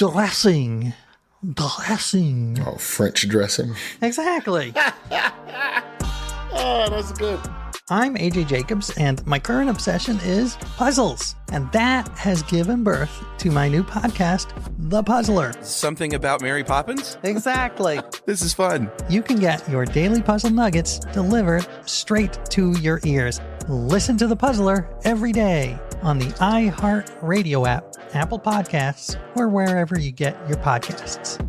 dressing. Dressing. Oh, French dressing. Exactly. Oh, that's good. I'm AJ Jacobs, and my current obsession is puzzles. And that has given birth to my new podcast, The Puzzler. Something about Mary Poppins? Exactly. This is fun. You can get your daily puzzle nuggets delivered straight to your ears. Listen to The Puzzler every day on the iHeartRadio app, Apple Podcasts, or wherever you get your podcasts.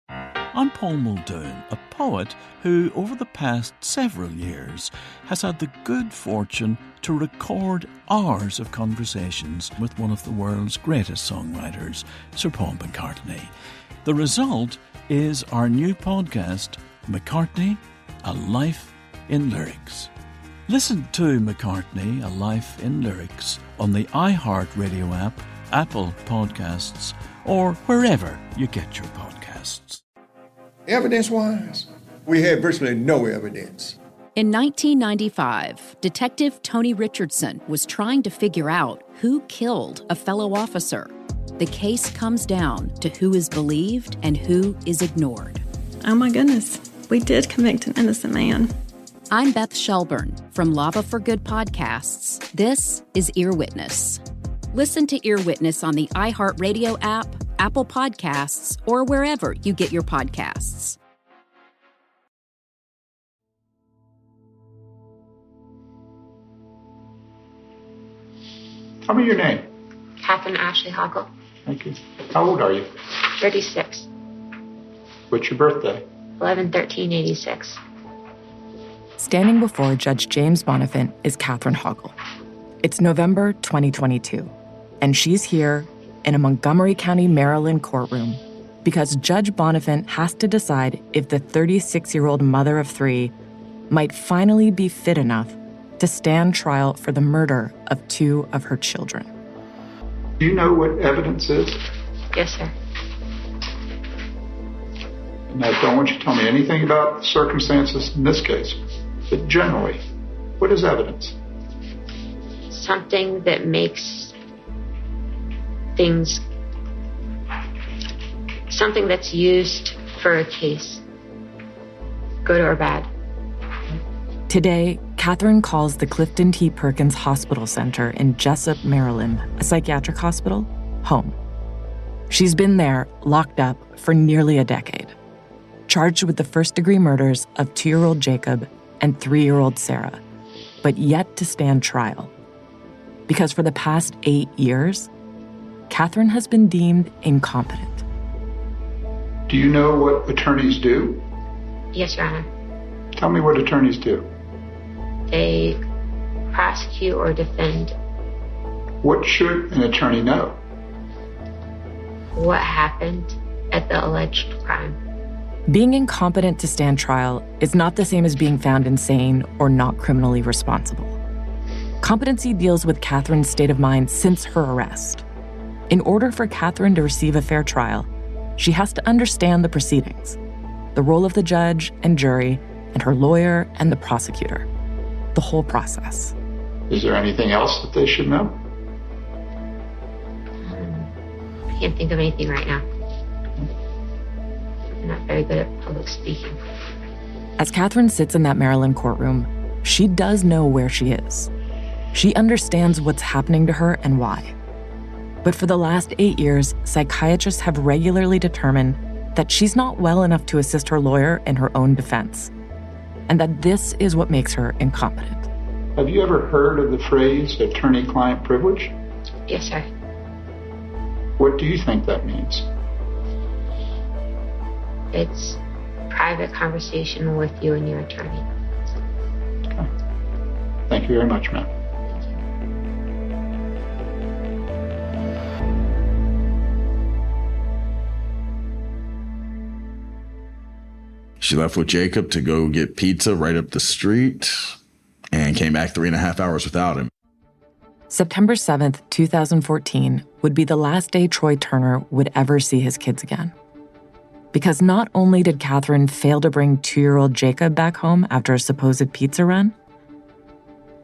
I'm Paul Muldoon, a poet who, over the past several years, has had the good fortune to record hours of conversations with one of the world's greatest songwriters, Sir Paul McCartney. The result is our new podcast, McCartney, A Life in Lyrics. Listen to McCartney, A Life in Lyrics on the iHeartRadio app, Apple Podcasts, or wherever you get your podcasts. Evidence-wise, we had virtually no evidence. In 1995, Detective Tony Richardson was trying to figure out who killed a fellow officer. The case comes down to who is believed and who is ignored. Oh my goodness, we did convict an innocent man. I'm Beth Shelburne from Lava for Good Podcasts. This is Ear Witness. Listen to Ear Witness on the iHeartRadio app, Apple Podcasts, or wherever you get your podcasts. Tell me your name. Catherine Ashley Hoggle. Thank you. How old are you? 36. What's your birthday? 11/13/86. Standing before Judge James Bonifant is Catherine Hoggle. It's November 2022, and she's here in a Montgomery County, Maryland courtroom because Judge Bonifant has to decide if the 36-year-old mother of three might finally be fit enough to stand trial for the murder of two of her children. Do you know what evidence is? Yes, sir. And I don't want you to tell me anything about the circumstances in this case, but generally, what is evidence? Something that makes things, something that's used for a case, good or bad. Today, Catherine calls the Clifton T. Perkins Hospital Center in Jessup, Maryland, a psychiatric hospital, home. She's been there, locked up, for nearly a decade, charged with the first-degree murders of 2-year-old Jacob and 3-year-old Sarah, but yet to stand trial. Because for the past 8 years, Catherine has been deemed incompetent. Do you know what attorneys do? Yes, Your Honor. Tell me what attorneys do. They prosecute or defend. What should an attorney know? What happened at the alleged crime. Being incompetent to stand trial is not the same as being found insane or not criminally responsible. Competency deals with Catherine's state of mind since her arrest. In order for Catherine to receive a fair trial, she has to understand the proceedings, the role of the judge and jury, and her lawyer and the prosecutor, the whole process. Is there anything else that they should know? I can't think of anything right now. I'm not very good at public speaking. As Catherine sits in that Maryland courtroom, she does know where she is. She understands what's happening to her and why. But for the last 8 years, psychiatrists have regularly determined that she's not well enough to assist her lawyer in her own defense, and that this is what makes her incompetent. Have you ever heard of the phrase attorney-client privilege? Yes, sir. What do you think that means? It's private conversation with you and your attorney. Okay. Thank you very much, ma'am. She left with Jacob to go get pizza right up the street and came back 3.5 hours without him. September 7th, 2014 would be the last day Troy Turner would ever see his kids again. Because not only did Catherine fail to bring 2-year-old Jacob back home after a supposed pizza run,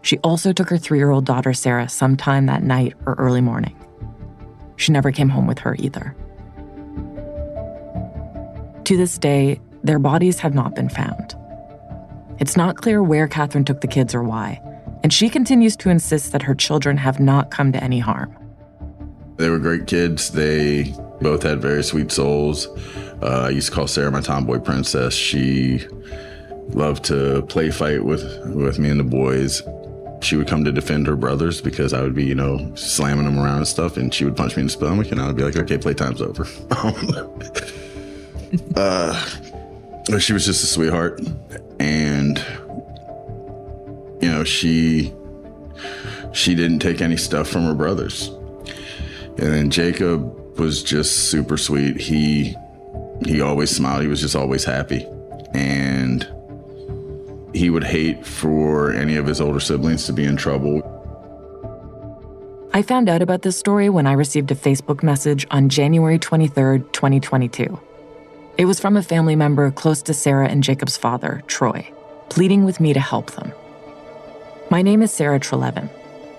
she also took her 3-year-old daughter Sarah sometime that night or early morning. she never came home with her either. To this day, their bodies have not been found. It's not clear where Catherine took the kids or why, and she continues to insist that her children have not come to any harm. They were great kids. They both had very sweet souls. I used to call Sarah my tomboy princess. She loved to play fight with me and the boys. She would come to defend her brothers because I would be, slamming them around and stuff, and she would punch me in the stomach, and I would be like, okay, playtime's over. She was just a sweetheart, and, she didn't take any stuff from her brothers. And then Jacob was just super sweet. He always smiled. He was just always happy. And he would hate for any of his older siblings to be in trouble. I found out about this story when I received a Facebook message on January 23rd, 2022. It was from a family member close to Sarah and Jacob's father, Troy, pleading with me to help them. My name is Sarah Trelevin.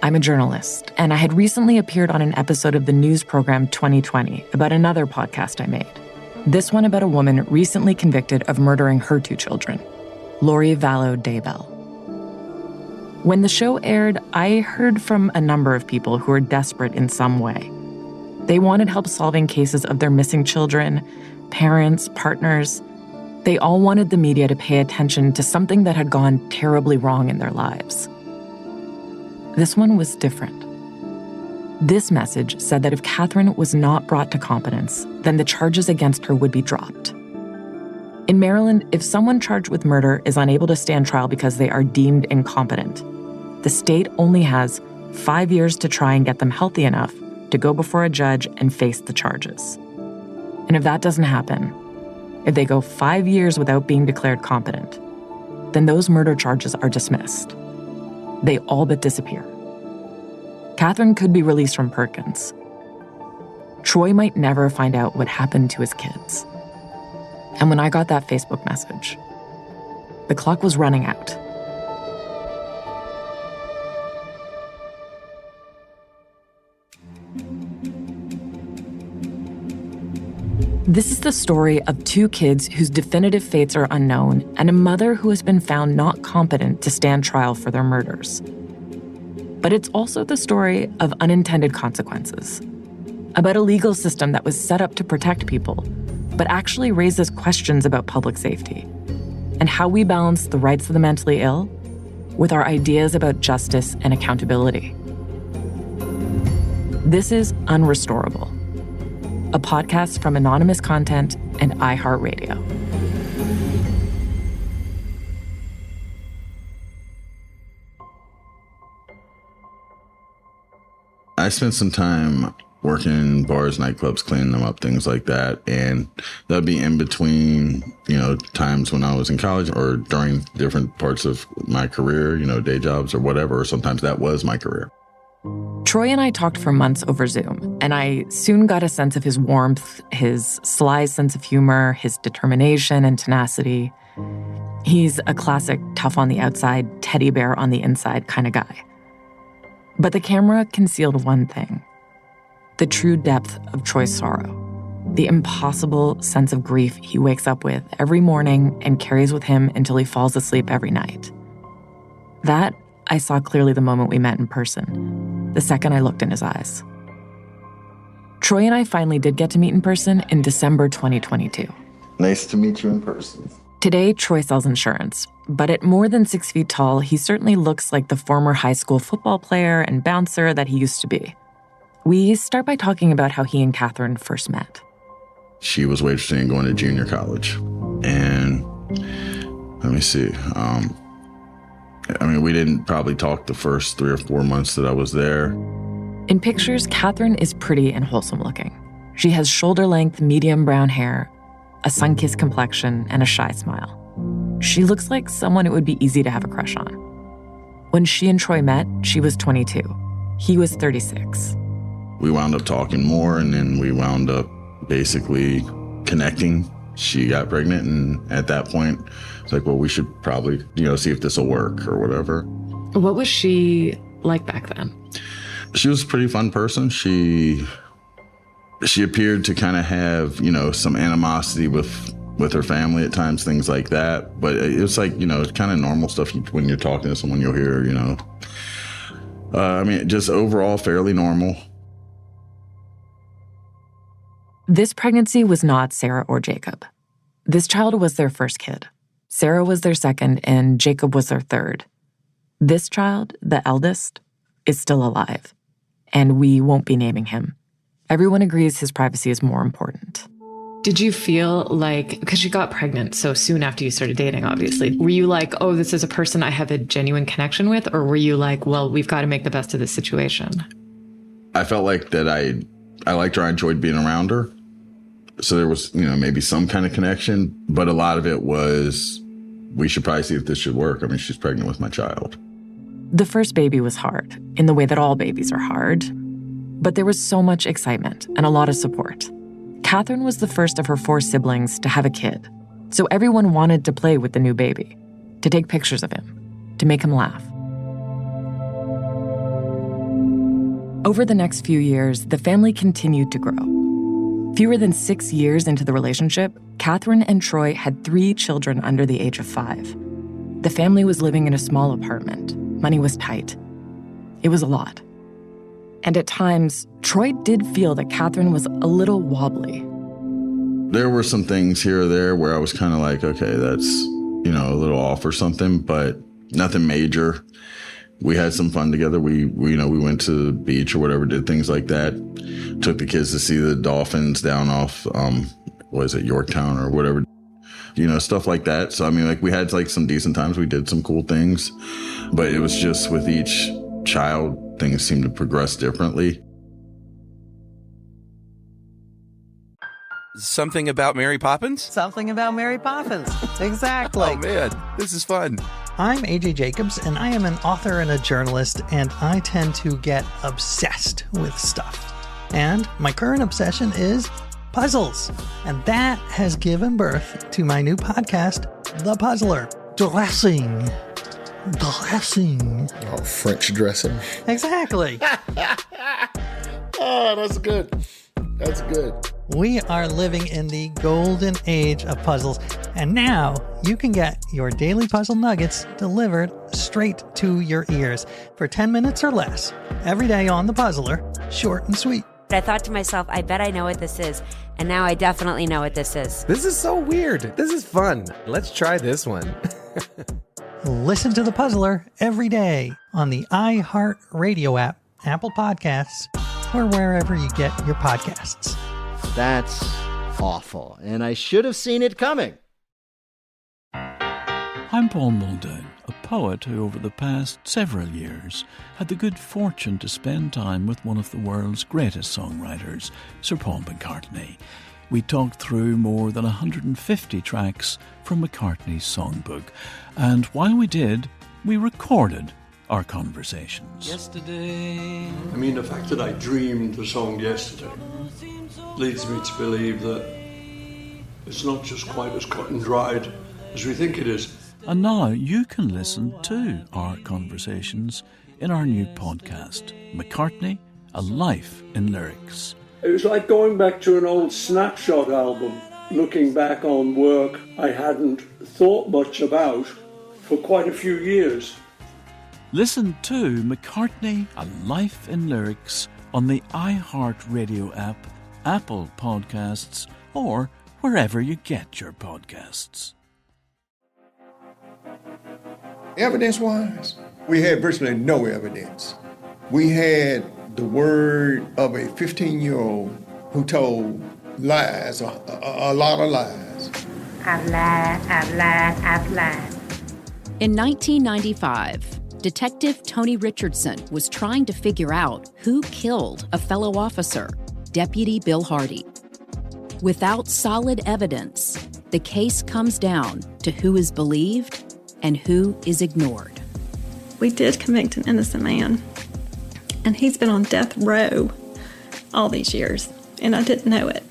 I'm a journalist, and I had recently appeared on an episode of the news program 2020 about another podcast I made. This one about a woman recently convicted of murdering her 2 children, Lori Vallow Daybell. When the show aired, I heard from a number of people who were desperate in some way. They wanted help solving cases of their missing children, parents, partners. They all wanted the media to pay attention to something that had gone terribly wrong in their lives. This one was different. This message said that if Catherine was not brought to competence, then the charges against her would be dropped. In Maryland, if someone charged with murder is unable to stand trial because they are deemed incompetent, the state only has 5 years to try and get them healthy enough to go before a judge and face the charges. And if that doesn't happen, if they go 5 years without being declared competent, then those murder charges are dismissed. They all but disappear. Catherine could be released from Perkins. Troy might never find out what happened to his kids. And when I got that Facebook message, the clock was running out. This is the story of 2 kids whose definitive fates are unknown and a mother who has been found not competent to stand trial for their murders. But it's also the story of unintended consequences, about a legal system that was set up to protect people, but actually raises questions about public safety and how we balance the rights of the mentally ill with our ideas about justice and accountability. This is Unrestorable, a podcast from Anonymous Content and iHeartRadio. I spent some time working in bars, nightclubs, cleaning them up, things like that. And that'd be in between, times when I was in college or during different parts of my career, day jobs or whatever. Or sometimes that was my career. Troy and I talked for months over Zoom, and I soon got a sense of his warmth, his sly sense of humor, his determination and tenacity. He's a classic tough on the outside, teddy bear on the inside kind of guy. But the camera concealed one thing: the true depth of Troy's sorrow, the impossible sense of grief he wakes up with every morning and carries with him until he falls asleep every night. That I saw clearly the moment we met in person, the second I looked in his eyes. Troy and I finally did get to meet in person in December 2022. Nice to meet you in person. Today, Troy sells insurance, but at more than 6 feet tall, he certainly looks like the former high school football player and bouncer that he used to be. We start by talking about how he and Catherine first met. She was waitressing and going to junior college. And let me see. We didn't probably talk the first 3 or 4 months that I was there. In pictures, Catherine is pretty and wholesome looking. She has shoulder-length, medium brown hair, a sun-kissed complexion, and a shy smile. She looks like someone it would be easy to have a crush on. When she and Troy met, she was 22. He was 36. We wound up talking more, and then we wound up basically connecting. She got pregnant, and at that point, it's like, well, we should probably, see if this will work or whatever. What was she like back then? She was a pretty fun person. She She appeared to kind of have, some animosity with her family at times, things like that. But it was like, kind of normal stuff when you're talking to someone, you'll hear, just overall fairly normal. This pregnancy was not Sarah or Jacob. This child was their first kid. Sarah was their second, and Jacob was their third. This child, the eldest, is still alive, and we won't be naming him. Everyone agrees his privacy is more important. Did you feel like, because you got pregnant so soon after you started dating, obviously, were you like, oh, this is a person I have a genuine connection with? Or were you like, well, we've got to make the best of this situation? I felt like that I liked her. I enjoyed being around her. So there was, maybe some kind of connection. But a lot of it was, we should probably see if this should work. I mean, she's pregnant with my child. The first baby was hard, in the way that all babies are hard. But there was so much excitement and a lot of support. Catherine was the first of her 4 siblings to have a kid, so everyone wanted to play with the new baby, to take pictures of him, to make him laugh. Over the next few years, the family continued to grow. Fewer than 6 years into the relationship, Catherine and Troy had 3 children under the age of 5. The family was living in a small apartment. Money was tight. It was a lot. And at times, Troy did feel that Catherine was a little wobbly. There were some things here or there where I was kind of like, okay, that's, a little off or something, but nothing major. We had some fun together. We went to the beach or whatever, did things like that. Took the kids to see the dolphins down off, Yorktown or whatever, stuff like that. So, we had some decent times. We did some cool things, but it was just with each child, things seem to progress differently. Something about Mary Poppins? Something about Mary Poppins. Exactly. Oh, man, this is fun. I'm AJ Jacobs, and I am an author and a journalist, and I tend to get obsessed with stuff. And my current obsession is puzzles. And that has given birth to my new podcast, The Puzzler. Dressing. Oh, French dressing. Exactly. Oh, that's good. That's good. We are living in the golden age of puzzles, and now you can get your daily puzzle nuggets delivered straight to your ears for 10 minutes or less every day on The Puzzler, short and sweet. I thought to myself, I bet I know what this is, and now I definitely know what this is. This is so weird. This is fun. Let's try this one. Listen to The Puzzler every day on the iHeart Radio app, Apple Podcasts, or wherever you get your podcasts. That's awful, and I should have seen it coming. I'm Paul Muldoon, a poet who over the past several years had the good fortune to spend time with one of the world's greatest songwriters, Sir Paul McCartney. We talked through more than 150 tracks from McCartney's songbook, and while we did, we recorded our conversations. Yesterday. The fact that I dreamed the song yesterday leads me to believe that it's not just quite as cut and dried as we think it is. And now you can listen to our conversations in our new podcast, McCartney, A Life in Lyrics. It was like going back to an old Snapshot album, looking back on work I hadn't thought much about for quite a few years. Listen to McCartney, A Life in Lyrics on the iHeart Radio app, Apple Podcasts, or wherever you get your podcasts. Evidence-wise, we had virtually no evidence. We had the word of a 15-year-old who told lies, a lot of lies. I've lied. In 1995, Detective Tony Richardson was trying to figure out who killed a fellow officer, Deputy Bill Hardy. Without solid evidence, the case comes down to who is believed and who is ignored. We did convict an innocent man, and he's been on death row all these years, and I didn't know it.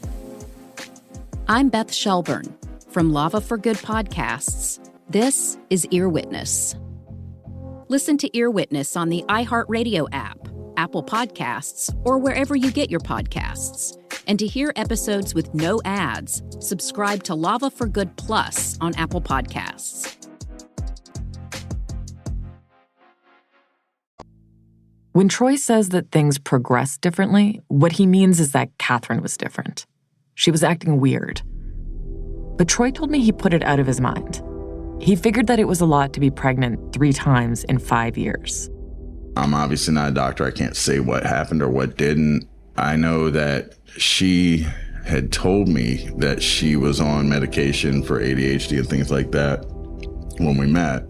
I'm Beth Shelburne from Lava for Good Podcasts. This is Ear Witness. Listen to Ear Witness on the iHeart Radio app, Apple Podcasts, or wherever you get your podcasts. And to hear episodes with no ads, subscribe to Lava for Good Plus on Apple Podcasts. When Troy says that things progressed differently, what he means is that Catherine was different. She was acting weird. But Troy told me he put it out of his mind. He figured that it was a lot to be pregnant 3 times in 5 years. I'm obviously not a doctor. I can't say what happened or what didn't. I know that she had told me that she was on medication for ADHD and things like that when we met.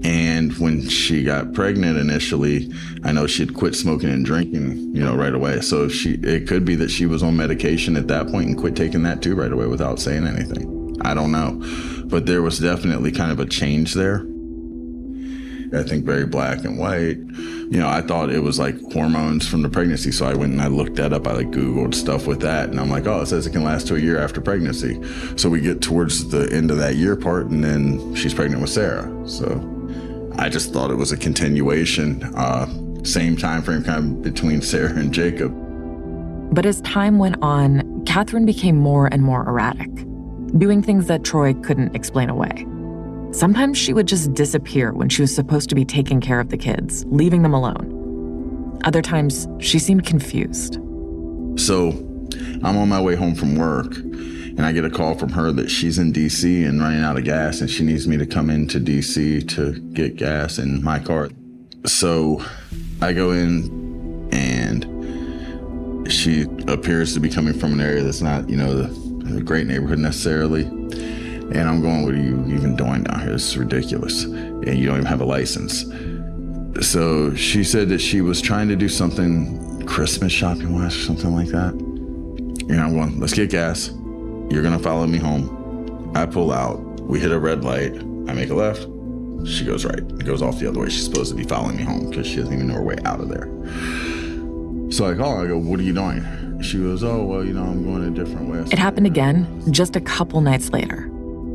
And when she got pregnant initially, I know she'd quit smoking and drinking, right away. So it could be that she was on medication at that point and quit taking that too right away without saying anything. I don't know. But there was definitely kind of a change there. I think very black and white. I thought it was like hormones from the pregnancy. So I went and I looked that up. I Googled stuff with that. And I'm like, oh, it says it can last to a year after pregnancy. So we get towards the end of that year part and then she's pregnant with Sarah. So I just thought it was a continuation, same time frame kind of between Sarah and Jacob. But as time went on, Catherine became more and more erratic, doing things that Troy couldn't explain away. Sometimes she would just disappear when she was supposed to be taking care of the kids, leaving them alone. Other times, she seemed confused. So I'm on my way home from work, and I get a call from her that she's in D.C. and running out of gas, and she needs me to come into D.C. to get gas in my car. So I go in, and she appears to be coming from an area that's not, a great neighborhood necessarily. And I'm going, what are you even doing down here? This is ridiculous. And you don't even have a license. So she said that she was trying to do something Christmas shopping-wise or something like that. And I'm going, let's get gas. You're going to follow me home. I pull out. We hit a red light. I make a left. She goes right. It goes off the other way. She's supposed to be following me home because she doesn't even know her way out of there. So I call her. I go, what are you doing? She goes, oh, well, I'm going a different way. It happened again just a couple nights later.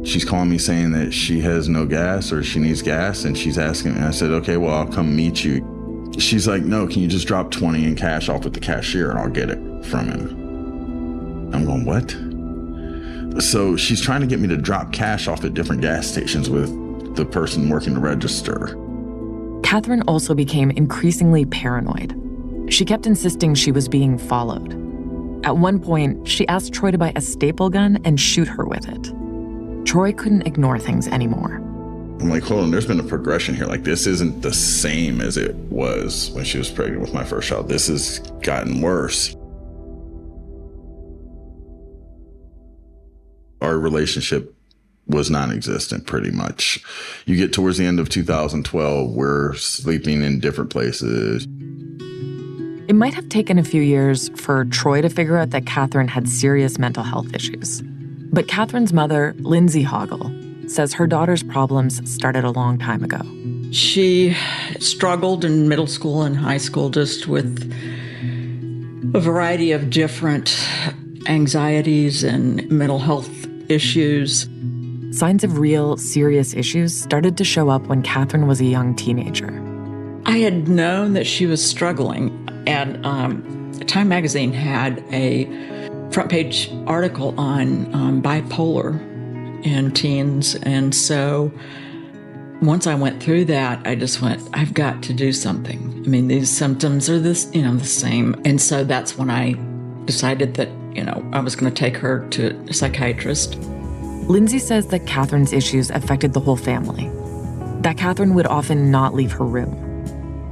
She's calling me saying that she has no gas or she needs gas, and she's asking me. I said, okay, well, I'll come meet you. She's like, no, can you just drop 20 in cash off with the cashier and I'll get it from him? I'm going, what? So she's trying to get me to drop cash off at different gas stations with the person working the register. Catherine also became increasingly paranoid. She kept insisting she was being followed. At one point, she asked Troy to buy a staple gun and shoot her with it. Troy couldn't ignore things anymore. I'm like, hold on, there's been a progression here. This isn't the same as it was when she was pregnant with my first child. This has gotten worse. Our relationship was non-existent pretty much. You get towards the end of 2012, we're sleeping in different places. It might have taken a few years for Troy to figure out that Catherine had serious mental health issues. But Catherine's mother, Lindsay Hoggle, says her daughter's problems started a long time ago. She struggled in middle school and high school just with a variety of different anxieties and mental health issues. Signs of real, serious issues started to show up when Catherine was a young teenager. I had known that she was struggling, and Time magazine had a front page article on bipolar in teens. And so once I went through that, I just went, I've got to do something. I mean, these symptoms are the same. And so that's when I decided that, I was going to take her to a psychiatrist. Lindsay says that Catherine's issues affected the whole family. That Catherine would often not leave her room.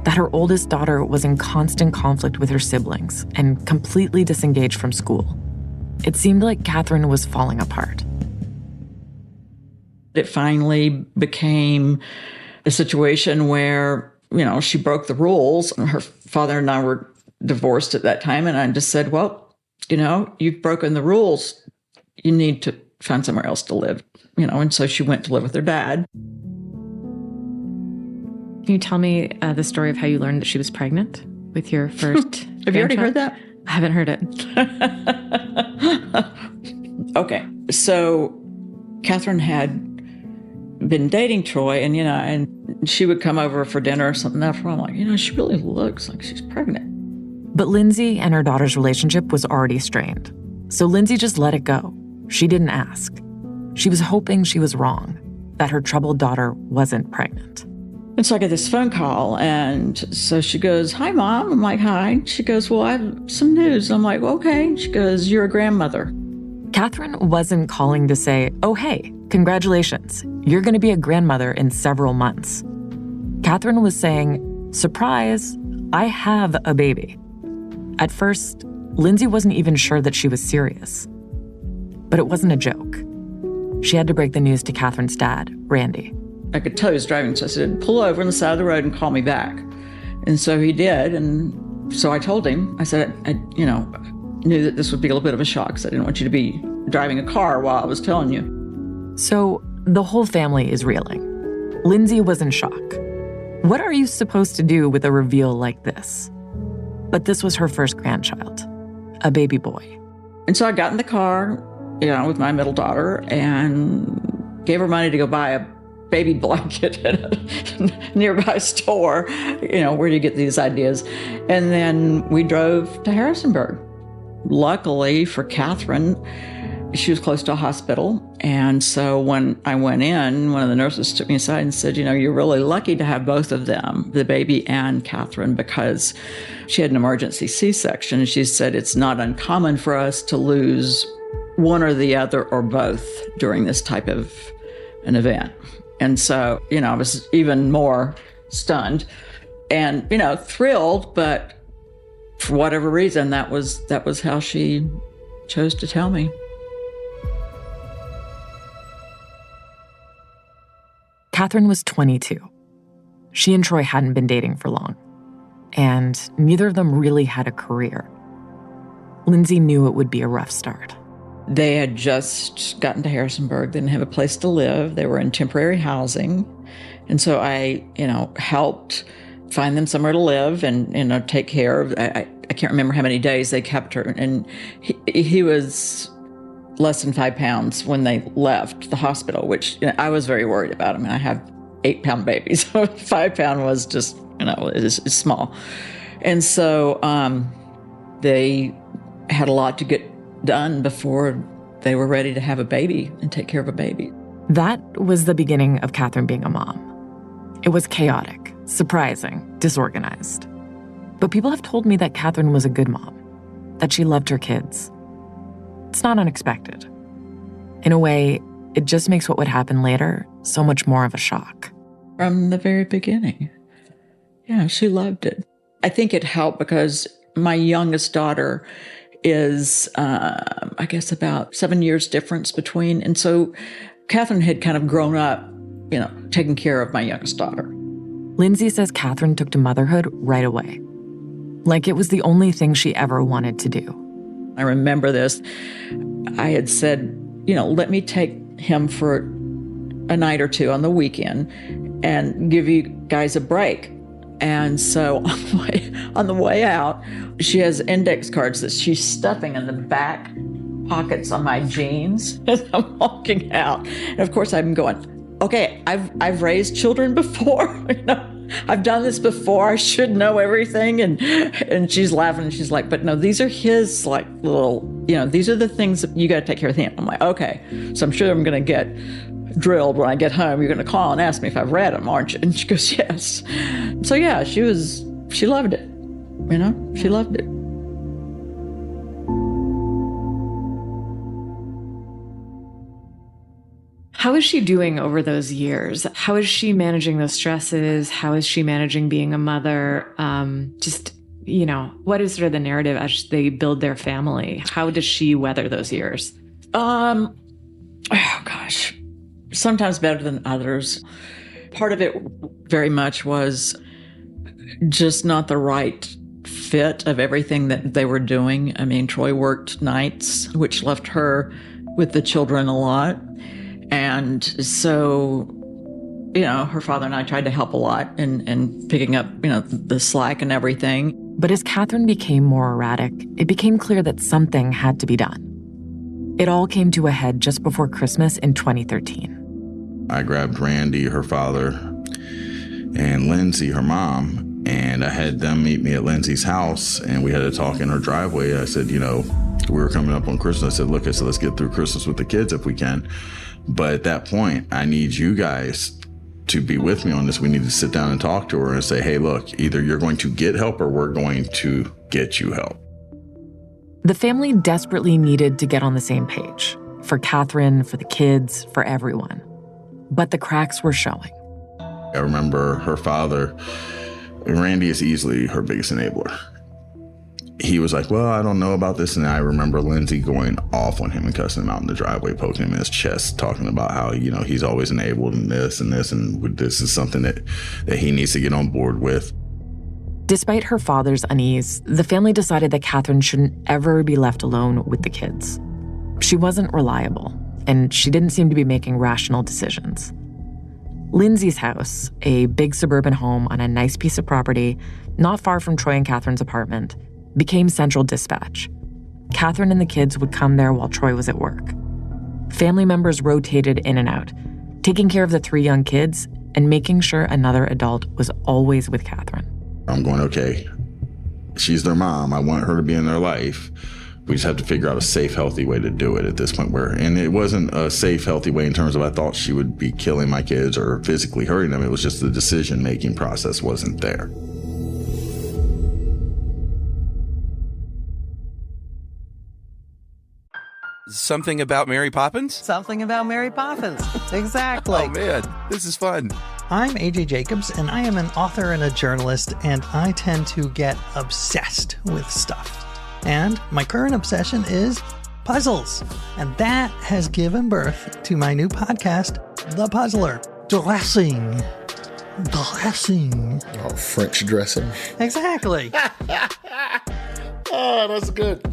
That her oldest daughter was in constant conflict with her siblings and completely disengaged from school. It seemed like Catherine was falling apart. It finally became a situation where, she broke the rules. Her father and I were divorced at that time, and I just said, well, you've broken the rules. You need to find somewhere else to live, and so she went to live with her dad. Can you tell me the story of how you learned that she was pregnant with your first Have you already heard that? I haven't heard it. Okay. So Catherine had been dating Troy, and, and she would come over for dinner or something after. I'm like, she really looks like she's pregnant. But Lindsay and her daughter's relationship was already strained. So Lindsay just let it go. She didn't ask. She was hoping she was wrong, that her troubled daughter wasn't pregnant. And so I get this phone call, and so she goes, "Hi, Mom." I'm like, "Hi." She goes, "Well, I have some news." I'm like, "Okay." She goes, "You're a grandmother." Catherine wasn't calling to say, "Oh, hey, congratulations. You're going to be a grandmother in several months." Catherine was saying, "Surprise, I have a baby." At first, Lindsay wasn't even sure that she was serious. But it wasn't a joke. She had to break the news to Catherine's dad, Randy. I could tell he was driving, so I said, "Pull over on the side of the road and call me back." And so he did, and so I told him, I said, I knew that this would be a little bit of a shock, because I didn't want you to be driving a car while I was telling you. So the whole family is reeling. Lindsay was in shock. What are you supposed to do with a reveal like this? But this was her first grandchild, a baby boy. And so I got in the car, with my middle daughter, and gave her money to go buy a baby blanket at a nearby store. Where do you get these ideas? And then we drove to Harrisonburg. Luckily for Catherine, she was close to a hospital. And so when I went in, one of the nurses took me aside and said, "You're really lucky to have both of them, the baby and Catherine, because she had an emergency C-section." And she said, "It's not uncommon for us to lose one or the other or both during this type of an event." And so, I was even more stunned and, thrilled, but for whatever reason, that was how she chose to tell me. Catherine was 22. She and Troy hadn't been dating for long, and neither of them really had a career. Lindsay knew it would be a rough start. They had just gotten to Harrisonburg, didn't have a place to live. They were in temporary housing. And so I, helped find them somewhere to live and, take care of. I can't remember how many days they kept her. And he was less than 5 pounds when they left the hospital, which I was very worried about him. And I have 8-pound babies. So 5 pound was just, it's small. And so they had a lot to get done before they were ready to have a baby and take care of a baby. That was the beginning of Catherine being a mom. It was chaotic, surprising, disorganized. But people have told me that Catherine was a good mom, that she loved her kids. It's not unexpected. In a way, it just makes what would happen later so much more of a shock. From the very beginning. Yeah, she loved it. I think it helped because my youngest daughter is, I guess, about 7 years difference between. And so Catherine had kind of grown up, taking care of my youngest daughter. Lindsay says Catherine took to motherhood right away. Like it was the only thing she ever wanted to do. I remember this. I had said, let me take him for a night or two on the weekend and give you guys a break. And so on the way out, she has index cards that she's stuffing in the back pockets on my jeans as I'm walking out. And of course, I'm going, okay, I've raised children before. I've done this before. I should know everything. And she's laughing and she's like, but no, these are his little, these are the things that you got to take care of him. I'm like, okay. So I'm sure I'm going to get drilled when I get home. You're going to call and ask me if I've read them, aren't you? And she goes, yes. So yeah, she loved it. She loved it. How is she doing over those years? How is she managing those stresses? How is she managing being a mother? What is sort of the narrative as they build their family? How does she weather those years? Oh gosh, sometimes better than others. Part of it very much was just not the right fit of everything that they were doing. I mean, Troy worked nights, which left her with the children a lot. And so, her father and I tried to help a lot and picking up, the slack and everything. But as Catherine became more erratic, it became clear that something had to be done. It all came to a head just before Christmas in 2013. I grabbed Randy, her father, and Lindsay, her mom, And I had them meet me at Lindsay's house, and we had a talk in her driveway. I said, we were coming up on Christmas. I said, look, let's get through Christmas with the kids if we can. But at that point, I need you guys to be with me on this. We need to sit down and talk to her and say, hey, look, either you're going to get help or we're going to get you help. The family desperately needed to get on the same page. For Catherine, for the kids, for everyone. But the cracks were showing. I remember her father, Randy is easily her biggest enabler. He was like, well, I don't know about this. And I remember Lindsay going off on him and cussing him out in the driveway, poking him in his chest, talking about how, he's always enabled and this and this. And this is something that he needs to get on board with. Despite her father's unease, the family decided that Catherine shouldn't ever be left alone with the kids. She wasn't reliable, and she didn't seem to be making rational decisions. Lindsay's house, a big suburban home on a nice piece of property, not far from Troy and Catherine's apartment, became central dispatch. Catherine and the kids would come there while Troy was at work. Family members rotated in and out, taking care of the 3 young kids and making sure another adult was always with Catherine. I'm going, okay, she's their mom. I want her to be in their life. We just have to figure out a safe, healthy way to do it at this point. And it wasn't a safe, healthy way in terms of I thought she would be killing my kids or physically hurting them. It was just the decision-making process wasn't there. Something about Mary Poppins? Something about Mary Poppins. Exactly. Oh, man, this is fun. I'm AJ Jacobs, and I am an author and a journalist, and I tend to get obsessed with stuff. And my current obsession is puzzles. And that has given birth to my new podcast, The Puzzler. Dressing. Oh, French dressing. Exactly. Oh, that's good.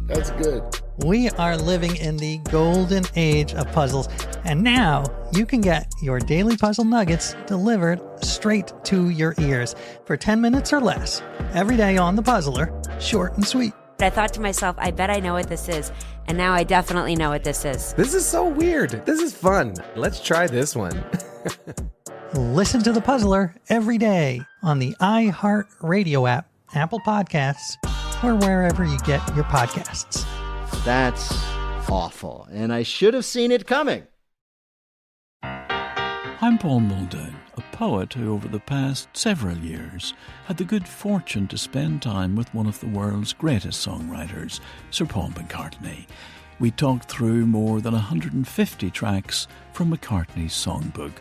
That's good. We are living in the golden age of puzzles, and now you can get your daily puzzle nuggets delivered straight to your ears for 10 minutes or less every day on The Puzzler, short and sweet. I thought to myself, I bet I know what this is, and now I definitely know what this is. This is so weird. This is fun. Let's try this one. Listen to The Puzzler every day on the iHeart Radio app, Apple Podcasts, or wherever you get your podcasts. That's awful, and I should have seen it coming. I'm Paul Muldoon, a poet who over the past several years had the good fortune to spend time with one of the world's greatest songwriters, Sir Paul McCartney. We talked through more than 150 tracks from McCartney's songbook,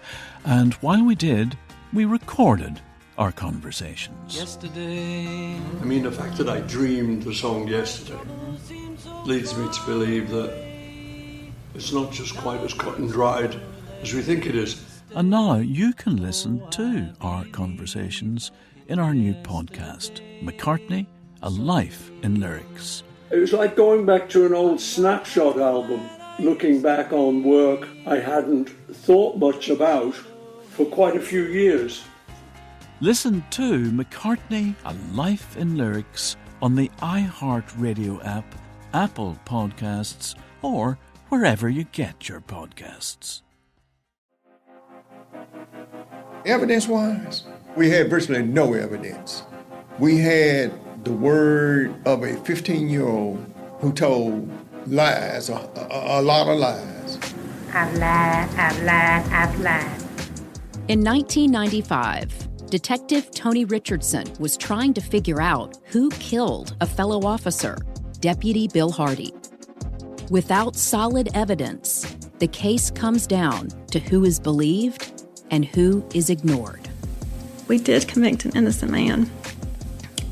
and while we did, we recorded our conversations. Yesterday. The fact that I dreamed the song yesterday leads me to believe that it's not just quite as cut and dried as we think it is. And now you can listen to our conversations in our new podcast, McCartney, A Life in Lyrics. It was like going back to an old Snapshot album, looking back on work I hadn't thought much about for quite a few years. Listen to McCartney, A Life in Lyrics on the iHeart Radio app, Apple Podcasts, or wherever you get your podcasts. Evidence-wise, we had virtually no evidence. We had the word of a 15-year-old who told lies, a lot of lies. I've lied. In 1995, Detective Tony Richardson was trying to figure out who killed a fellow officer, Deputy Bill Hardy. Without solid evidence, the case comes down to who is believed and who is ignored. We did convict an innocent man,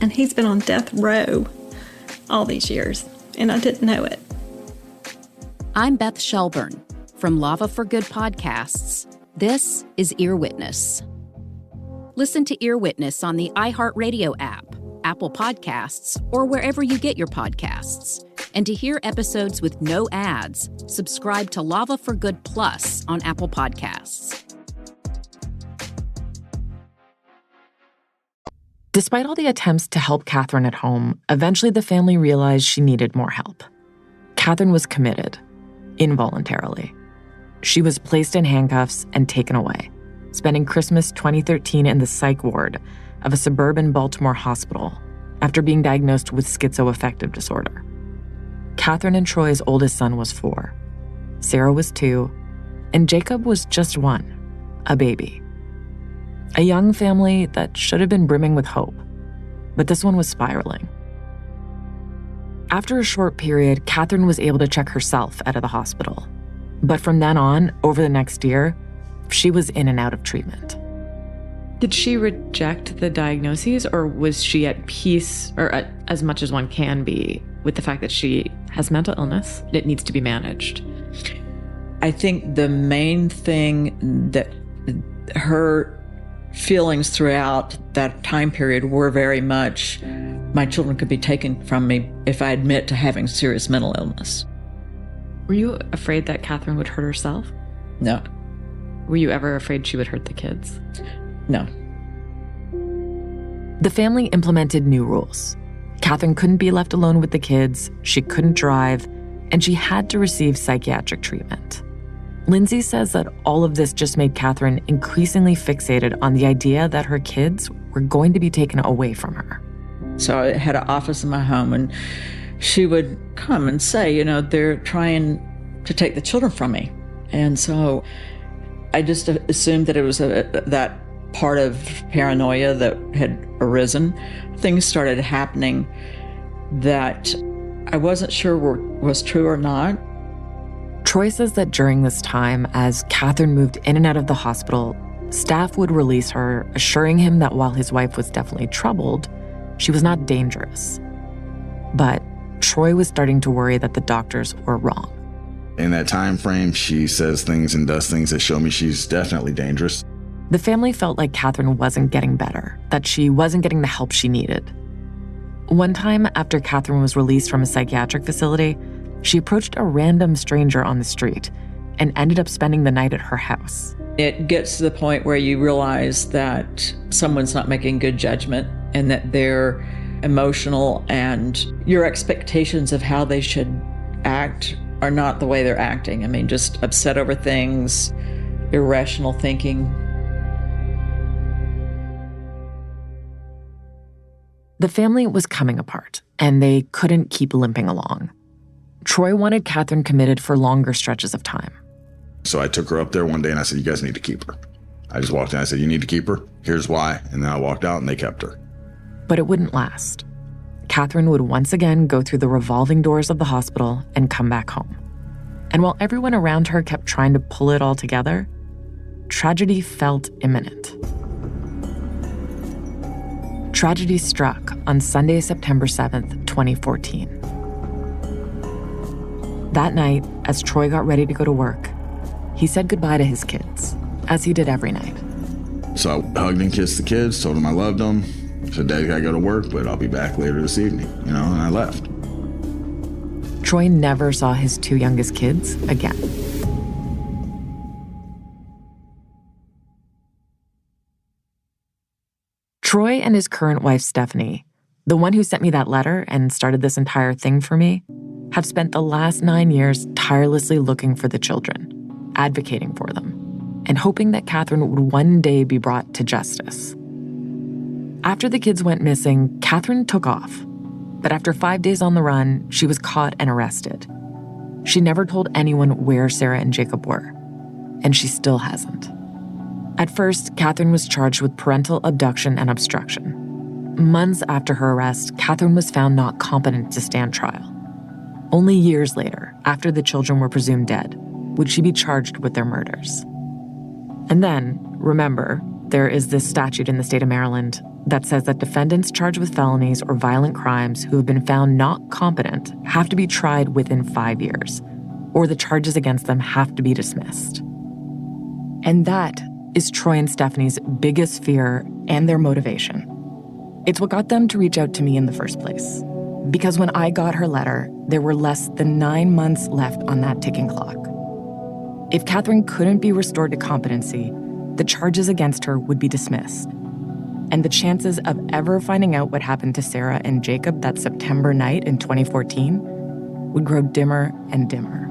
and he's been on death row all these years, and I didn't know it. I'm Beth Shelburne from Lava for Good Podcasts. This is Ear Witness. Listen to Ear Witness on the iHeartRadio app, Apple Podcasts, or wherever you get your podcasts. And to hear episodes with no ads, subscribe to Lava for Good Plus on Apple Podcasts. Despite all the attempts to help Catherine at home, eventually the family realized she needed more help. Catherine was committed, involuntarily. She was placed in handcuffs and taken away, spending Christmas 2013 in the psych ward of a suburban Baltimore hospital after being diagnosed with schizoaffective disorder. Catherine and Troy's oldest son was 4. Sarah was 2, and Jacob was just 1, a baby. A young family that should have been brimming with hope, but this one was spiraling. After a short period, Catherine was able to check herself out of the hospital. But from then on, over the next year, she was in and out of treatment. Did she reject the diagnoses, or was she at peace, or as much as one can be, with the fact that she has mental illness? It needs to be managed. I think the main thing that her feelings throughout that time period were very much, my children could be taken from me if I admit to having serious mental illness. Were you afraid that Catherine would hurt herself? No. Were you ever afraid she would hurt the kids? No. The family implemented new rules. Catherine couldn't be left alone with the kids, she couldn't drive, and she had to receive psychiatric treatment. Lindsay says that all of this just made Catherine increasingly fixated on the idea that her kids were going to be taken away from her. So I had an office in my home, and she would come and say, they're trying to take the children from me. And so I just assumed that it was that part of paranoia that had arisen. Things started happening that I wasn't sure was true or not. Troy says that during this time, as Catherine moved in and out of the hospital, staff would release her, assuring him that while his wife was definitely troubled, she was not dangerous. But Troy was starting to worry that the doctors were wrong. In that time frame, she says things and does things that show me she's definitely dangerous. The family felt like Catherine wasn't getting better, that she wasn't getting the help she needed. One time, after Catherine was released from a psychiatric facility, she approached a random stranger on the street and ended up spending the night at her house. It gets to the point where you realize that someone's not making good judgment and that they're emotional, and your expectations of how they should act are not the way they're acting. I mean, just upset over things, irrational thinking. The family was coming apart, and they couldn't keep limping along. Troy wanted Catherine committed for longer stretches of time. So I took her up there one day and I said, you guys need to keep her. I just walked in, I said, you need to keep her. Here's why. And then I walked out and they kept her. But it wouldn't last. Catherine would once again go through the revolving doors of the hospital and come back home. And while everyone around her kept trying to pull it all together, tragedy felt imminent. Tragedy struck on Sunday, September 7th, 2014. That night, as Troy got ready to go to work, he said goodbye to his kids, as he did every night. So I hugged and kissed the kids, told them I loved them. Said, Daddy, I gotta go to work, but I'll be back later this evening, and I left. Troy never saw his 2 youngest kids again. Troy and his current wife, Stephanie, the one who sent me that letter and started this entire thing for me, have spent the last 9 years tirelessly looking for the children, advocating for them, and hoping that Catherine would one day be brought to justice. After the kids went missing, Catherine took off. But after 5 days on the run, she was caught and arrested. She never told anyone where Sarah and Jacob were, and she still hasn't. At first, Catherine was charged with parental abduction and obstruction. Months after her arrest, Catherine was found not competent to stand trial. Only years later, after the children were presumed dead, would she be charged with their murders. And then, remember, there is this statute in the state of Maryland that says that defendants charged with felonies or violent crimes who have been found not competent have to be tried within 5 years, or the charges against them have to be dismissed. And that is Troy and Stephanie's biggest fear and their motivation. It's what got them to reach out to me in the first place. Because when I got her letter, there were less than 9 months left on that ticking clock. If Catherine couldn't be restored to competency, the charges against her would be dismissed. And the chances of ever finding out what happened to Sarah and Jacob that September night in 2014 would grow dimmer and dimmer.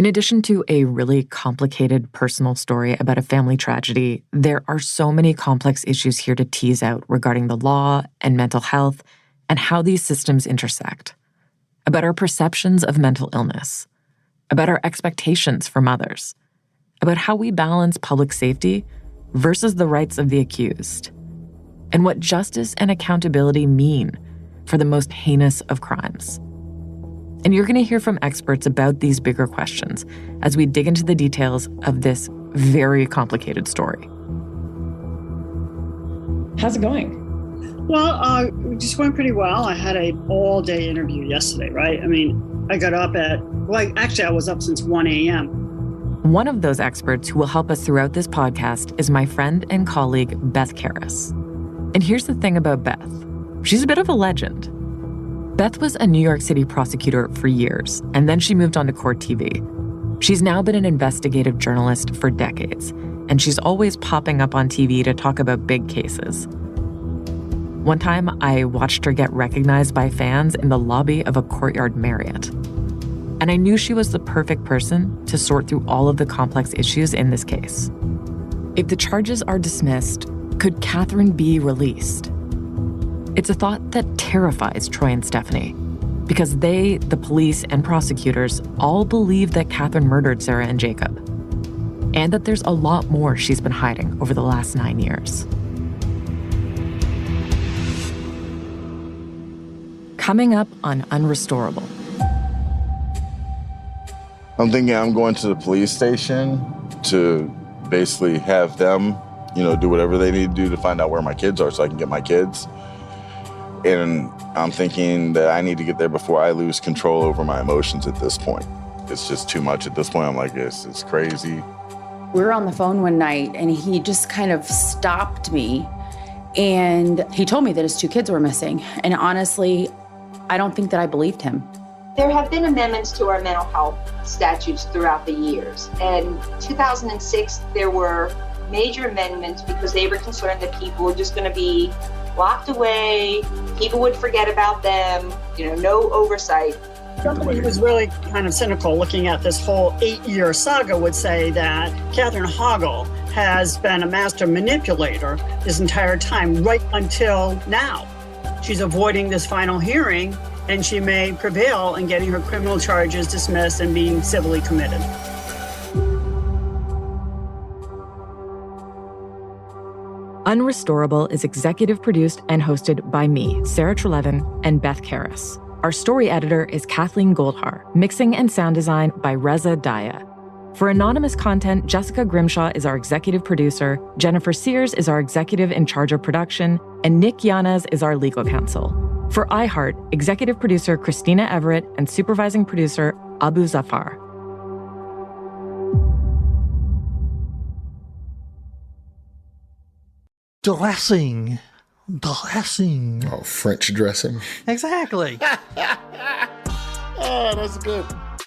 In addition to a really complicated personal story about a family tragedy, there are so many complex issues here to tease out regarding the law and mental health and how these systems intersect. About our perceptions of mental illness, about our expectations for mothers, about how we balance public safety versus the rights of the accused, and what justice and accountability mean for the most heinous of crimes. And you're going to hear from experts about these bigger questions as we dig into the details of this very complicated story. How's it going? Well, it just went pretty well. I had a all-day interview yesterday, right? I mean, I got up I was up since 1 a.m. One of those experts who will help us throughout this podcast is my friend and colleague, Beth Karras. And here's the thing about Beth. She's a bit of a legend. Beth was a New York City prosecutor for years, and then she moved on to Court TV. She's now been an investigative journalist for decades, and she's always popping up on TV to talk about big cases. One time, I watched her get recognized by fans in the lobby of a Courtyard Marriott. And I knew she was the perfect person to sort through all of the complex issues in this case. If the charges are dismissed, could Catherine be released? It's a thought that terrifies Troy and Stephanie, because they, the police and prosecutors, all believe that Catherine murdered Sarah and Jacob, and that there's a lot more she's been hiding over the last 9 years. Coming up on Unrestorable. I'm thinking I'm going to the police station to basically have them, do whatever they need to do to find out where my kids are so I can get my kids. And I'm thinking that I need to get there before I lose control over my emotions at this point. It's just too much at this point. I'm like, it's crazy. We were on the phone one night and he just kind of stopped me and he told me that his 2 kids were missing. And honestly, I don't think that I believed him. There have been amendments to our mental health statutes throughout the years. And 2006, there were major amendments because they were concerned that people were just going to be locked away, people would forget about them, no oversight. Somebody who was really kind of cynical looking at this whole 8-year saga would say that Catherine Hoggle has been a master manipulator this entire time, right until now. She's avoiding this final hearing, and she may prevail in getting her criminal charges dismissed and being civilly committed. Unrestorable is executive produced and hosted by me, Sarah Trelevin, and Beth Karras. Our story editor is Kathleen Goldhar. Mixing and sound design by Reza Daya. For anonymous content, Jessica Grimshaw is our executive producer, Jennifer Sears is our executive in charge of production, and Nick Yanez is our legal counsel. For iHeart, executive producer Christina Everett and supervising producer Abu Zafar. Dressing. Oh, French dressing. Exactly. Oh, that's good.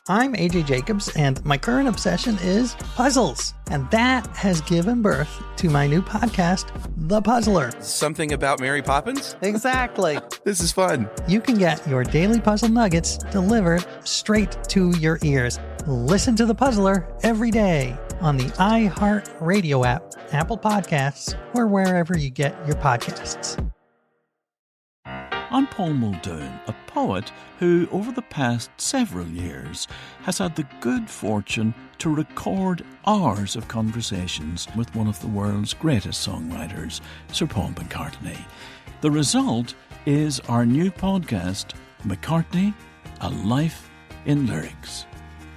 I'm AJ Jacobs, and my current obsession is puzzles. And that has given birth to my new podcast, The Puzzler. Something about Mary Poppins? Exactly. This is fun. You can get your daily puzzle nuggets delivered straight to your ears. Listen to The Puzzler every day on the iHeart Radio app, Apple Podcasts, or wherever you get your podcasts. I'm Paul Muldoon, a poet who, over the past several years, has had the good fortune to record hours of conversations with one of the world's greatest songwriters, Sir Paul McCartney. The result is our new podcast, McCartney, A Life in Lyrics.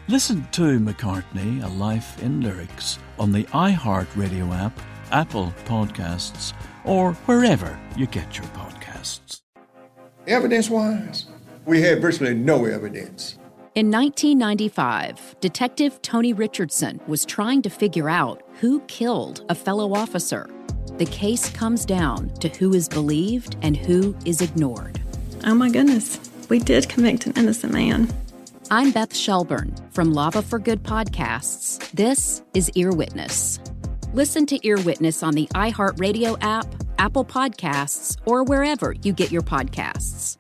Listen to McCartney, A Life in Lyrics on the iHeart Radio app, Apple Podcasts, or wherever you get your podcasts. Evidence-wise, we had virtually no evidence. In 1995, Detective Tony Richardson was trying to figure out who killed a fellow officer. The case comes down to who is believed and who is ignored. Oh my goodness, we did convict an innocent man. I'm Beth Shelburne from Lava for Good Podcasts. This is Ear Witness. Listen to Ear Witness on the iHeart Radio app, Apple Podcasts, or wherever you get your podcasts.